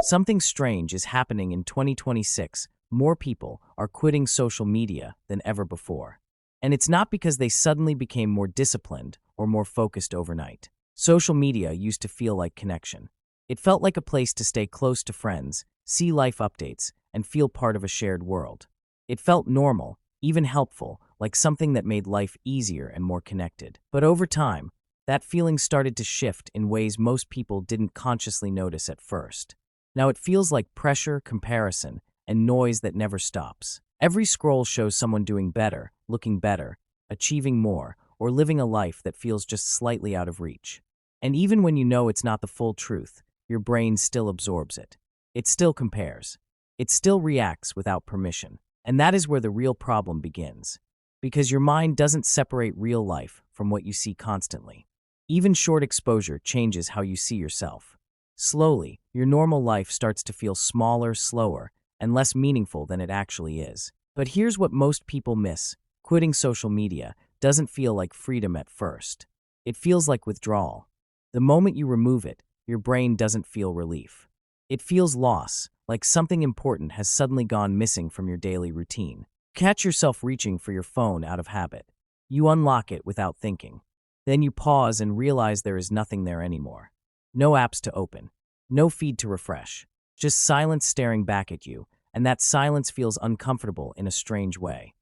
Something strange is happening in 2026. More people are quitting social media than ever before. And it's not because they suddenly became more disciplined or more focused overnight. Social media used to feel like connection. It felt like a place to stay close to friends, see life updates, and feel part of a shared world. It felt normal, even helpful, like something that made life easier and more connected. But over time, that feeling started to shift in ways most people didn't consciously notice at first. Now it feels like pressure, comparison, and noise that never stops. Every scroll shows someone doing better, looking better, achieving more, or living a life that feels just slightly out of reach. And even when you know it's not the full truth, your brain still absorbs it. It still compares. It still reacts without permission. And that is where the real problem begins. Because your mind doesn't separate real life from what you see constantly. Even short exposure changes how you see yourself. Slowly, your normal life starts to feel smaller, slower, and less meaningful than it actually is. But here's what most people miss. Quitting social media doesn't feel like freedom at first. It feels like withdrawal. The moment you remove it, your brain doesn't feel relief. It feels loss, like something important has suddenly gone missing from your daily routine. Catch yourself reaching for your phone out of habit. You unlock it without thinking. Then you pause and realize there is nothing there anymore. No apps to open. No feed to refresh. Just silence staring back at you, and that silence feels uncomfortable in a strange way.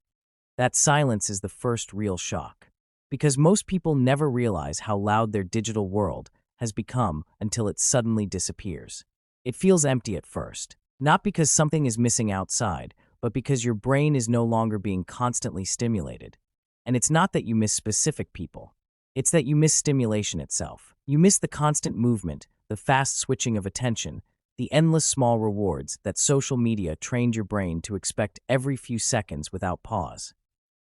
That silence is the first real shock. Because most people never realize how loud their digital world has become until it suddenly disappears. It feels empty at first, not because something is missing outside, but because your brain is no longer being constantly stimulated. And it's not that you miss specific people. It's that you miss stimulation itself. You miss the constant movement, the fast switching of attention, the endless small rewards that social media trained your brain to expect every few seconds without pause.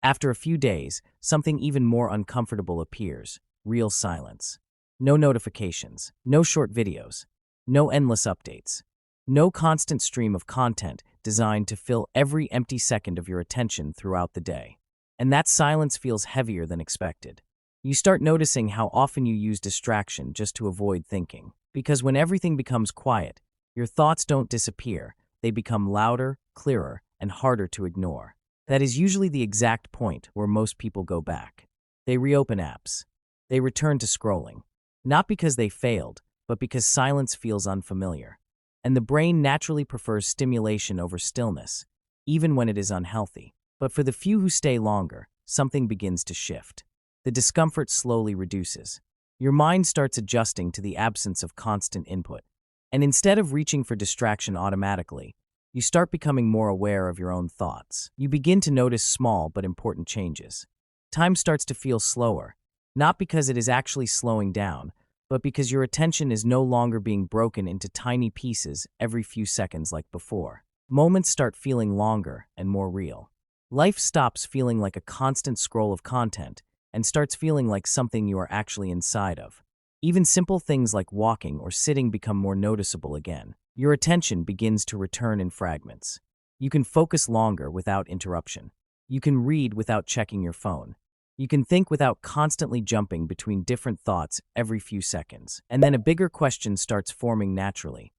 After a few days, something even more uncomfortable appears: real silence. No notifications, no short videos, no endless updates, no constant stream of content designed to fill every empty second of your attention throughout the day. And that silence feels heavier than expected. You start noticing how often you use distraction just to avoid thinking. Because when everything becomes quiet, your thoughts don't disappear, they become louder, clearer, and harder to ignore. That is usually the exact point where most people go back. They reopen apps. They return to scrolling. Not because they failed, but because silence feels unfamiliar. And the brain naturally prefers stimulation over stillness, even when it is unhealthy. But for the few who stay longer, something begins to shift. The discomfort slowly reduces. Your mind starts adjusting to the absence of constant input. And instead of reaching for distraction automatically, you start becoming more aware of your own thoughts. You begin to notice small but important changes. Time starts to feel slower, not because it is actually slowing down, but because your attention is no longer being broken into tiny pieces every few seconds like before. Moments start feeling longer and more real. Life stops feeling like a constant scroll of content and starts feeling like something you are actually inside of. Even simple things like walking or sitting become more noticeable again. Your attention begins to return in fragments. You can focus longer without interruption. You can read without checking your phone. You can think without constantly jumping between different thoughts every few seconds. And then a bigger question starts forming naturally.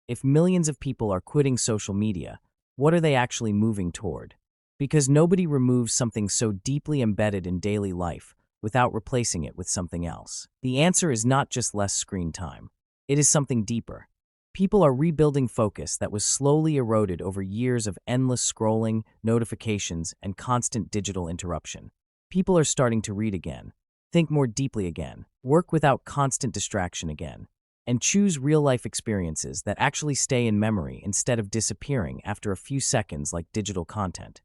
If millions of people are quitting social media, what are they actually moving toward? Because nobody removes something so deeply embedded in daily life without replacing it with something else. The answer is not just less screen time. It is something deeper. People are rebuilding focus that was slowly eroded over years of endless scrolling, notifications, and constant digital interruption. People are starting to read again, think more deeply again, work without constant distraction again, and choose real-life experiences that actually stay in memory instead of disappearing after a few seconds like digital content.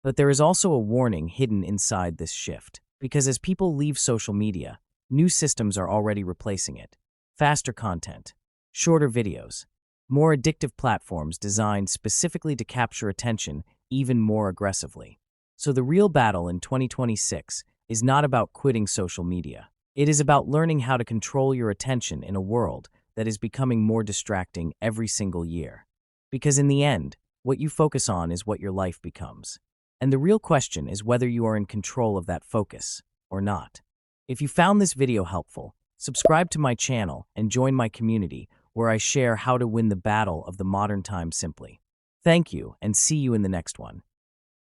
But there is also a warning hidden inside this shift, because as people leave social media, new systems are already replacing it. Faster content, shorter videos, more addictive platforms designed specifically to capture attention even more aggressively. So the real battle in 2026 is not about quitting social media. It is about learning how to control your attention in a world that is becoming more distracting every single year. Because in the end, what you focus on is what your life becomes. And the real question is whether you are in control of that focus or not. If you found this video helpful, subscribe to my channel and join my community where I share how to win the battle of the modern time simply. Thank you, and see you in the next one.